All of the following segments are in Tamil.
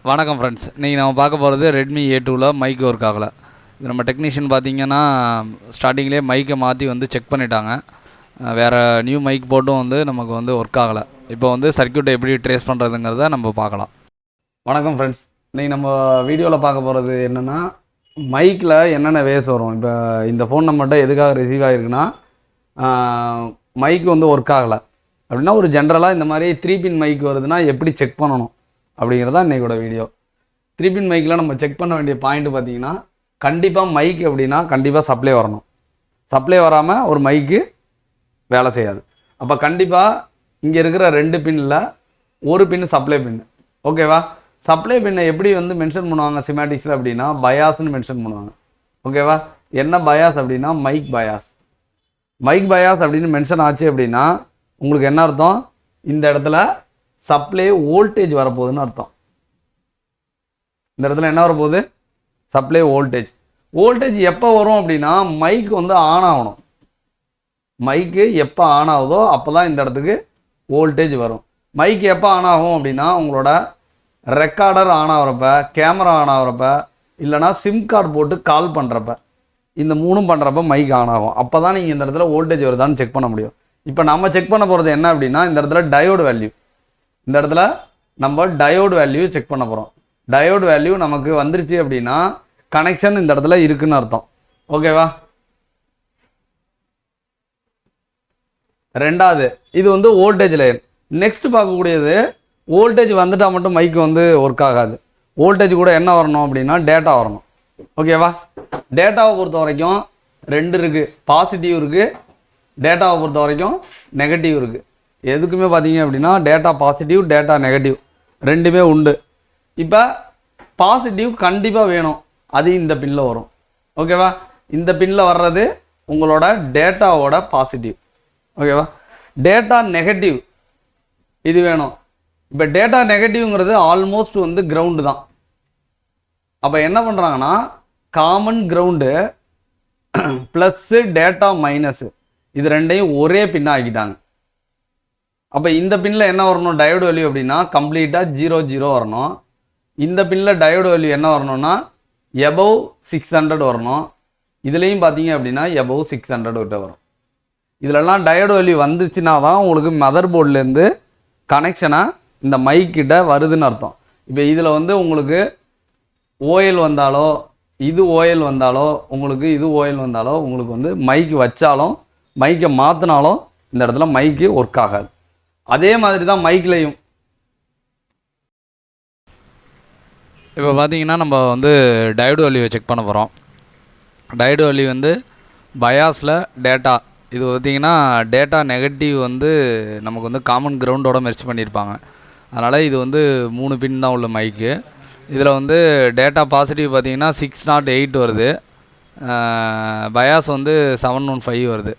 வணக்கம் ஃப்ரெண்ட்ஸ். இன்றைக்கி நம்ம பார்க்க போகிறது ரெட்மி A2ல் மைக் ஒர்க் ஆகலை. இது நம்ம டெக்னீஷியன் பார்த்திங்கன்னா ஸ்டார்டிங்லேயே மைக்கை மாற்றி வந்து செக் பண்ணிட்டாங்க. வேறு நியூ மைக் போட்டும் வந்து நமக்கு வந்து ஒர்க் ஆகலை. இப்போ வந்து சர்க்யூட்டை எப்படி ட்ரேஸ் பண்ணுறதுங்கிறத நம்ம பார்க்கலாம். வணக்கம் ஃப்ரெண்ட்ஸ். இன்றைக்கி நம்ம வீடியோவில் பார்க்க போகிறது என்னென்னா, மைக்கில் என்னென்ன வேஸ் வரும். இப்போ இந்த ஃபோன் நம்மகிட்ட எதுக்காக ரிசீவ் ஆகிருக்குன்னா, மைக் வந்து ஒர்க் ஆகலை அப்படின்னா ஒரு ஜென்ரலாக இந்த மாதிரி 3 பின் மைக் வருதுன்னா எப்படி செக் பண்ணணும் அப்படிங்கிறதான் இன்றைக்கோட வீடியோ. 3 பின் மைக்கில் நம்ம செக் பண்ண வேண்டிய பாயிண்ட் பார்த்திங்கன்னா, கண்டிப்பாக மைக் அப்படின்னா கண்டிப்பாக சப்ளை வரணும். சப்ளை வராமல் ஒரு மைக்கு வேலை செய்யாது. அப்போ கண்டிப்பாக இங்கே இருக்கிற 2 பின்னில் ஒரு பின் சப்ளை பின். ஓகேவா? சப்ளை பின்னை எப்படி வந்து மென்ஷன் பண்ணுவாங்க சிமேட்டிக்ஸில் அப்படின்னா, பயாஸ்ன்னு மென்ஷன் பண்ணுவாங்க. ஓகேவா? என்ன பயாஸ் அப்படின்னா மைக் பயாஸ். மைக் பயாஸ் அப்படின்னு மென்ஷன் ஆச்சு அப்படின்னா உங்களுக்கு என்ன அர்த்தம்? இந்த இடத்துல சப்ளை வோல்டேஜ் வரப்போகுதுன்னு அர்த்தம். இந்த இடத்துல என்ன வரப்போகுது? Supply voltage. வோல்டேஜ் எப்போ வரும் அப்படின்னா மைக் வந்து ஆன் ஆகணும். மைக்கு எப்போ ஆன் ஆகுதோ அப்போ தான் இந்த இடத்துக்கு வோல்டேஜ் வரும். மைக் எப்போ ஆன் ஆகும் அப்படின்னா உங்களோட ரெக்கார்டர் ஆன் ஆகிறப்ப, கேமரா ஆன் ஆகிறப்ப, இல்லைனா சிம் கார்டு போட்டு கால் பண்ணுறப்ப, இந்த 3 பண்ணுறப்ப மைக் ஆன் ஆகும். அப்போ தான் நீங்கள் இந்த இடத்துல வோல்டேஜ் வருதான்னு செக் பண்ண முடியும். இப்போ நம்ம செக் பண்ண போகிறது என்ன அப்படின்னா, இந்த இடத்துல டயோடு வேல்யூ. இந்த இடத்துல நம்ம டயோடு வேல்யூ செக் பண்ண போகிறோம். டயோடு வேல்யூ நமக்கு வந்துருச்சு அப்படின்னா கனெக்ஷன் இந்த இடத்துல இருக்குன்னு அர்த்தம். ஓகேவா? ரெண்டாவது, இது வந்து வோல்டேஜ் லேயர். நெக்ஸ்ட் பார்க்கக்கூடியது, வோல்டேஜ் வந்துட்டால் மட்டும் மைக்கு வந்து ஒர்க் ஆகாது. வோல்டேஜ் கூட என்ன வரணும் அப்படின்னா டேட்டா வரணும். ஓகேவா? டேட்டாவை பொறுத்த வரைக்கும் 2 இருக்குது. பாசிட்டிவ் இருக்குது, டேட்டாவை பொறுத்த வரைக்கும் நெகட்டிவ் இருக்குது. எதுக்குமே பார்த்தீங்க அப்படின்னா டேட்டா பாசிட்டிவ், டேட்டா நெகட்டிவ் ரெண்டுமே உண்டு. இப்போ பாசிட்டிவ் கண்டிப்பாக வேணும், அது இந்த பின்னில் வரும். ஓகேவா? இந்த பின்னில் வர்றது உங்களோட டேட்டாவோட பாசிட்டிவ். ஓகேவா? டேட்டா நெகட்டிவ் இது வேணும். இப்போ டேட்டா நெகட்டிவ்ங்கிறது ஆல்மோஸ்ட் வந்து கிரவுண்டு தான். அப்போ என்ன பண்ணுறாங்கன்னா, common ground plus data minus இது ரெண்டையும் ஒரே பின்னாக ஆக்கிட்டாங்க. அப்போ இந்த பின்னில் என்ன வரணும் டயோடு வேல்யூ அப்படின்னா கம்ப்ளீட்டாக 0 வரணும். இந்த பின்னில் டயோடு வேல்யூ என்ன வரணும்னா எபவ் 600 வரணும். இதுலேயும் பார்த்தீங்க அப்படின்னா எபவ் 600 கிட்ட வரும். இதிலெல்லாம் டயோடு வேல்யூ வந்துச்சுன்னா தான் உங்களுக்கு மதர் போர்ட்லேருந்து கனெக்ஷனாக இந்த மைக்கிட்ட வருதுன்னு அர்த்தம். இப்போ இதில் வந்து உங்களுக்கு ஓஎல் வந்தாலோ, இது ஓஎல் வந்தாலோ, உங்களுக்கு இது ஓஎல் வந்தாலோ, உங்களுக்கு வந்து மைக்கு வச்சாலும் மைக்கை மாற்றினாலும் இந்த இடத்துல மைக்கு ஒர்க் ஆகாது. அதே மாதிரி தான் மைக்லையும். இப்போ பார்த்தீங்கன்னா நம்ம வந்து டயோடு வேல்யூவை செக் பண்ண போகிறோம். டயோடு வேல்யூ வந்து பயாஸில் டேட்டா. இது பார்த்திங்கன்னா டேட்டா நெகட்டிவ் வந்து நமக்கு வந்து காமன் கிரவுண்டோட மெர்ச் பண்ணியிருப்பாங்க. அதனால் இது வந்து 3 பின் தான் உள்ள மைக்கு. இதில் வந்து டேட்டா பாசிட்டிவ் பார்த்திங்கன்னா 608 வருது. பயாஸ் வந்து 715 வருது.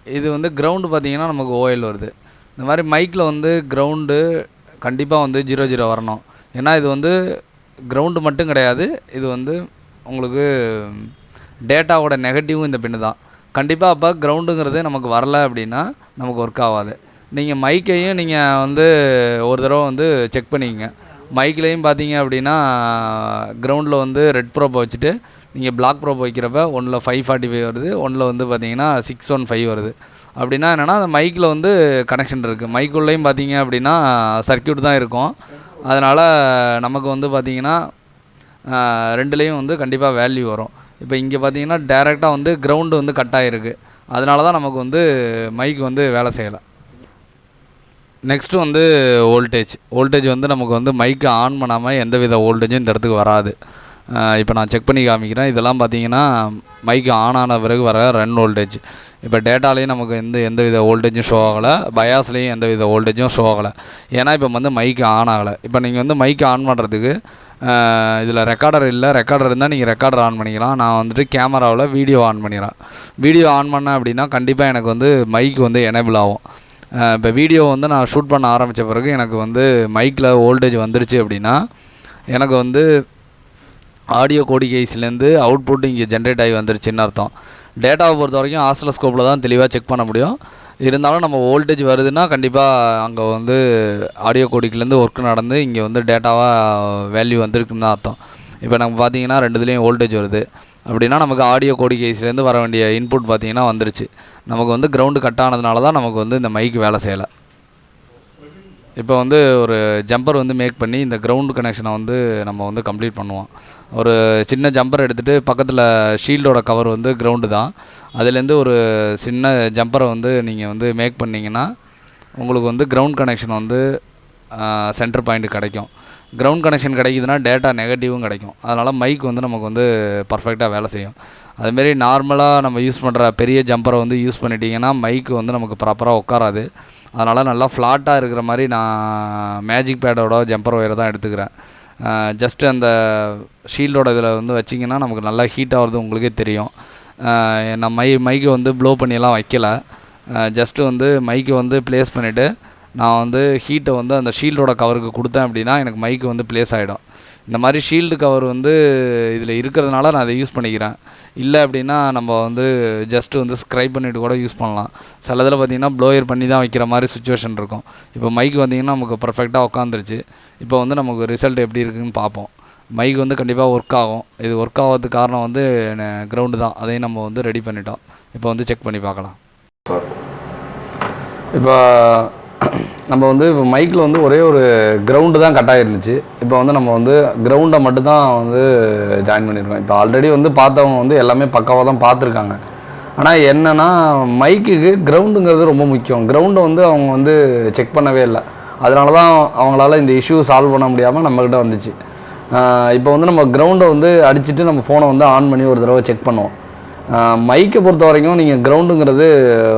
இது வந்து கிரவுண்டு பார்த்திங்கன்னா நமக்கு ஓஎல் வருது. இந்த மாதிரி மைக்கில் வந்து கிரவுண்டு கண்டிப்பாக வந்து 00 வரணும். ஏன்னா இது வந்து கிரவுண்டு மட்டும் கிடையாது, இது வந்து உங்களுக்கு டேட்டாவோட நெகட்டிவும் இந்த பின்னு தான். கண்டிப்பாக அப்போ கிரவுண்டுங்கிறது நமக்கு வரலை அப்படின்னா நமக்கு ஒர்க் ஆகாது. நீங்கள் மைக்கையும் நீங்கள் வந்து ஒரு தடவை வந்து செக் பண்ணிக்கங்க. மைக்லேயும் பார்த்தீங்க அப்படின்னா கிரவுண்டில் வந்து ரெட் ப்ரோப்பை வச்சுட்டு நீங்கள் பிளாக் ப்ரோப் வைக்கிறப்ப ஒன்றில் 545 வருது, ஒன்றில் வந்து பார்த்தீங்கன்னா 615 வருது. அப்படின்னா என்னென்னா அந்த மைக்கில் வந்து கனெக்ஷன் இருக்குது. மைக்குள்ளேயும் பார்த்தீங்க அப்படின்னா சர்க்யூட் தான் இருக்கும். அதனால் நமக்கு வந்து பார்த்திங்கன்னா ரெண்டுலேயும் வந்து கண்டிப்பாக வேல்யூ வரும். இப்போ இங்கே பார்த்தீங்கன்னா டேரெக்டாக வந்து கிரவுண்டு வந்து கட் ஆகிருக்கு. அதனால தான் நமக்கு வந்து மைக் வந்து வேலை செய்யலை. நெக்ஸ்ட்டு வந்து வோல்டேஜ் வந்து நமக்கு வந்து மைக்கை ஆன் பண்ணாமல் எந்த வித வோல்டேஜும் இந்த இடத்துக்கு வராது. இப்போ நான் செக் பண்ணி காமிக்கிறேன். இதெல்லாம் பார்த்தீங்கன்னா மைக்கு ஆன் ஆன பிறகு வர ரன் வோல்டேஜ். இப்போ டேட்டாலேயும் நமக்கு எந்த வித வோல்டேஜும் ஷோ ஆகலை, பயாஸ்லேயும் எந்த வித வோல்டேஜும் ஷோ ஆகலை. ஏன்னா இப்போ வந்து மைக்கு ஆன் ஆகலை. இப்போ நீங்கள் வந்து மைக்கு ஆன் பண்ணுறதுக்கு இதில் ரெக்கார்டர் இல்லை, ரெக்கார்டர் இருந்தால் நீங்கள் ரெக்கார்டர் ஆன் பண்ணிக்கலாம். நான் வந்துட்டு கேமராவில் வீடியோ ஆன் பண்ணிடுறேன். வீடியோ ஆன் பண்ணேன் அப்படின்னா கண்டிப்பாக எனக்கு வந்து மைக்கு வந்து எனேபிள் ஆகும். இப்போ வீடியோ வந்து நான் ஷூட் பண்ண ஆரம்பித்த பிறகு எனக்கு வந்து மைக்கில் வோல்டேஜ் வந்துருச்சு அப்படின்னா எனக்கு வந்து ஆடியோ கோடிகேஸ்லேருந்து அவுட்புட் இங்கே ஜென்ரேட் ஆகி வந்துருச்சுன்னு அர்த்தம். டேட்டாவை பொறுத்த வரைக்கும் ஆசிலோஸ்கோப்பில் தான் தெளிவாக செக் பண்ண முடியும். இருந்தாலும் நம்ம வோல்டேஜ் வருதுன்னா கண்டிப்பாக அங்கே வந்து ஆடியோ கோடிக்லேருந்து ஒர்க் நடந்து இங்கே வந்து டேட்டாவாக வேல்யூ வந்திருக்குன்னு தான் அர்த்தம். இப்போ நம்ம பார்த்தீங்கன்னா ரெண்டுத்துலேயும் வோல்டேஜ் வருது அப்படின்னா நமக்கு ஆடியோ கோடி கேஸ்லேருந்து வர வேண்டிய இன்புட் பார்த்திங்கன்னா வந்துருச்சு. நமக்கு வந்து கிரவுண்டு கட் ஆனதுனால தான் நமக்கு வந்து இந்த மைக்கு வேலை செய்யலை. இப்போ வந்து ஒரு ஜம்பர் வந்து மேக் பண்ணி இந்த கிரவுண்டு கனெக்ஷனை வந்து நம்ம வந்து கம்ப்ளீட் பண்ணுவோம். ஒரு சின்ன ஜம்பர் எடுத்துகிட்டு பக்கத்தில் ஷீல்டோட கவர் வந்து கிரவுண்டு தான், அதுலேருந்து ஒரு சின்ன ஜம்பரை வந்து நீங்கள் வந்து மேக் பண்ணிங்கன்னா உங்களுக்கு வந்து கிரவுண்ட் கனெக்ஷன் வந்து சென்டர் பாயிண்ட் கிடைக்கும். கிரவுண்ட் கனெக்ஷன் கிடைக்குதுன்னா டேட்டா நெகட்டிவும் கிடைக்கும். அதனால் மைக் வந்து நமக்கு வந்து பர்ஃபெக்டாக வேலை செய்யும். அதுமாரி நார்மலாக நம்ம யூஸ் பண்ணுற பெரிய ஜம்பரை வந்து யூஸ் பண்ணிட்டிங்கன்னா மைக்கு வந்து நமக்கு ப்ராப்பராக உட்காராது. அதனால் நல்லா ஃப்ளாட்டாக இருக்கிற மாதிரி நான் மேஜிக் பேடோட ஜம்பர் ஒயரை தான் எடுத்துக்கிறேன். ஜஸ்ட்டு அந்த ஷீல்டோட இதில் வந்து வச்சிங்கன்னா நமக்கு நல்லா ஹீட் ஆகிறது உங்களுக்கே தெரியும். நான் மைக்கை வந்து ப்ளோ பண்ணியெல்லாம் வைக்கலை. ஜஸ்ட்டு வந்து மைக்கை வந்து ப்ளேஸ் பண்ணிவிட்டு நான் வந்து ஹீட்டை வந்து அந்த ஷீல்டோட கவருக்கு கொடுத்தேன் அப்படின்னா எனக்கு மைக்கு வந்து ப்ளேஸ் ஆகிடும். இந்த மாதிரி ஷீல்டு கவர் வந்து இதில் இருக்கிறதுனால நான் அதை யூஸ் பண்ணிக்கிறேன். இல்லை அப்படின்னா நம்ம வந்து ஜஸ்ட்டு வந்து ஸ்க்ரைப் பண்ணிவிட்டு கூட யூஸ் பண்ணலாம். சில இதில் பார்த்திங்கன்னா ப்ளோயர் பண்ணி தான் வைக்கிற மாதிரி சுச்சுவேஷன் இருக்கும். இப்போ மைக்கு பார்த்திங்கன்னா நமக்கு பர்ஃபெக்டாக உட்காந்துருச்சு. இப்போ வந்து நமக்கு ரிசல்ட் எப்படி இருக்குதுன்னு பார்ப்போம். மைக் வந்து கண்டிப்பாக ஒர்க் ஆகும். இது ஒர்க் ஆகிறதுக்கு காரணம் வந்து கிரவுண்டு தான். அதையும் நம்ம வந்து ரெடி பண்ணிட்டோம். இப்போ வந்து செக் பண்ணி பார்க்கலாம். இப்போ நம்ம வந்து இப்போ மைக்கில் வந்து ஒரே ஒரு கிரவுண்டு தான் கட் ஆகிருந்துச்சு. இப்போ வந்து நம்ம வந்து கிரவுண்டை மட்டும்தான் வந்து ஜாயின் பண்ணியிருக்கோம். இப்போ ஆல்ரெடி வந்து பார்த்தவங்க வந்து எல்லாமே பக்காவாக தான் பார்த்துருக்காங்க. ஆனால் என்னென்னா மைக்குக்கு கிரவுண்டுங்கிறது ரொம்ப முக்கியம். கிரவுண்டை வந்து அவங்க வந்து செக் பண்ணவே இல்லை. அதனால தான் அவங்களால இந்த இஷ்யூ சால்வ் பண்ண முடியாமல் நம்மக்கிட்ட வந்துச்சு. இப்போ வந்து நம்ம கிரவுண்டை வந்து அடிச்சுட்டு நம்ம ஃபோனை வந்து ஆன் பண்ணி ஒரு தடவை செக் பண்ணுவோம். மைக்கை பொறுத்த வரைக்கும் நீங்கள் கிரவுண்டுங்கிறது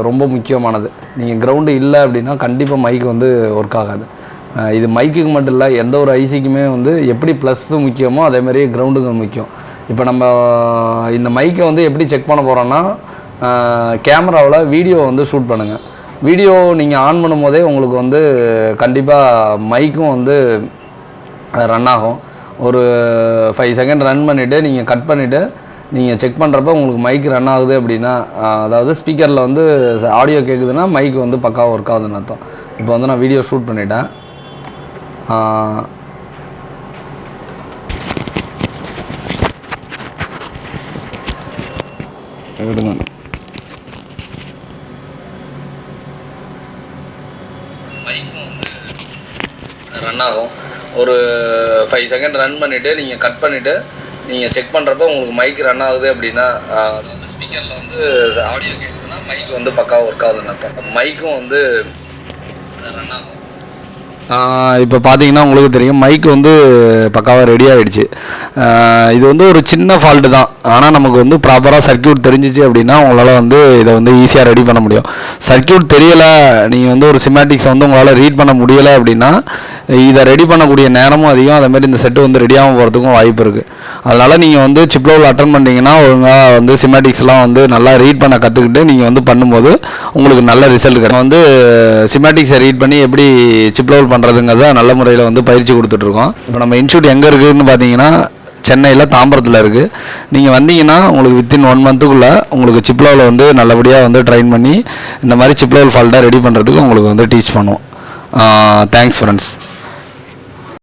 ரொம்ப முக்கியமானது. நீங்கள் கிரவுண்டு இல்லை அப்படின்னா கண்டிப்பாக மைக்கு வந்து ஒர்க் ஆகாது. இது மைக்குக்கு மட்டும் இல்லை, எந்த ஒரு ஐசிக்குமே வந்து எப்படி ப்ளஸ்ஸு முக்கியமோ அதேமாதிரி கிரவுண்டுங்க முக்கியம். இப்போ நம்ம இந்த மைக்கை வந்து எப்படி செக் பண்ண போகிறோன்னா, கேமராவில் வீடியோ வந்து ஷூட் பண்ணுங்கள். வீடியோ நீங்கள் ஆன் பண்ணும் போதே உங்களுக்கு வந்து கண்டிப்பாக மைக்கும் வந்து ரன் ஆகும். ஒரு 5 செகண்ட் ரன் பண்ணிவிட்டு நீங்கள் கட் பண்ணிவிட்டு நீங்கள் செக் பண்ணுறப்ப உங்களுக்கு மைக் ரன் ஆகுது அப்படின்னா, அதாவது ஸ்பீக்கரில் வந்து ஆடியோ கேட்குதுன்னா மைக் வந்து பக்காவாக ஒர்க் ஆகுதுன்னு அர்த்தம். இப்போ வந்து நான் வீடியோ ஷூட் பண்ணிட்டேன். எடுங்க. மைக்கும் வந்து ரன் ஆகும். ஒரு 5 செகண்ட் ரன் பண்ணிவிட்டு நீங்கள் கட் பண்ணிவிட்டு நீங்கள் செக் பண்ணுறப்ப உங்களுக்கு மைக் ரன் ஆகுது அப்படின்னா, அதாவது ஸ்பீக்கரில் வந்து ஆடியோ கேட்குதுன்னா மைக் வந்து பக்காவாக ஒர்க் ஆகுதுன்னு அர்த்தம். மைக்கும் வந்து ரன் ஆகும். இப்போ பார்த்தீங்கன்னா உங்களுக்கு தெரியும் மைக் வந்து பக்காவாக ரெடி ஆகிடுச்சு. இது வந்து ஒரு சின்ன ஃபால்ட்டு தான். ஆனால் நமக்கு வந்து ப்ராப்பராக சர்க்யூட் தெரிஞ்சிச்சு அப்படின்னா உங்களால் வந்து இதை வந்து ஈஸியாக ரெடி பண்ண முடியும். சர்க்யூட் தெரியலை, நீங்கள் வந்து ஒரு சிமேட்டிக்ஸை வந்து உங்களால் ரீட் பண்ண முடியலை அப்படின்னா இதை ரெடி பண்ணக்கூடிய நேரமும் அதிகம். அதேமாதிரி இந்த செட்டு வந்து ரெடியாகவும் போகிறதுக்கும் வாய்ப்பு இருக்குது. அதனால் நீங்கள் வந்து சிப் லெவல் அட்டன் பண்ணிங்கன்னா ஒழுங்காக வந்து சிமேட்டிக்ஸ்லாம் வந்து நல்லா ரீட் பண்ண கற்றுக்கிட்டு நீங்கள் வந்து பண்ணும்போது உங்களுக்கு நல்ல ரிசல்ட் கிடைக்கும். வந்து சிமேட்டிக்ஸை ரீட் பண்ணி எப்படி சிப் லெவல் பண்ணுறதுங்கிறத நல்ல முறையில் வந்து பயிற்சி கொடுத்துட்ருக்கோம். இப்போ நம்ம இன்ஸ்டியூட் எங்கே இருக்குதுன்னு பார்த்தீங்கன்னா சென்னையில் தாம்பரத்தில் இருக்குது. நீங்கள் வந்தீங்கன்னா உங்களுக்கு வித்தின் 1 மந்த்துக்குள்ளே உங்களுக்கு சிப் லெவலில் வந்து நல்லபடியாக வந்து ட்ரைன் பண்ணி இந்த மாதிரி சிப் லெவல் ஃபால்ட்டாக ரெடி பண்ணுறதுக்கு உங்களுக்கு வந்து டீச் பண்ணுவோம். Thanks friends.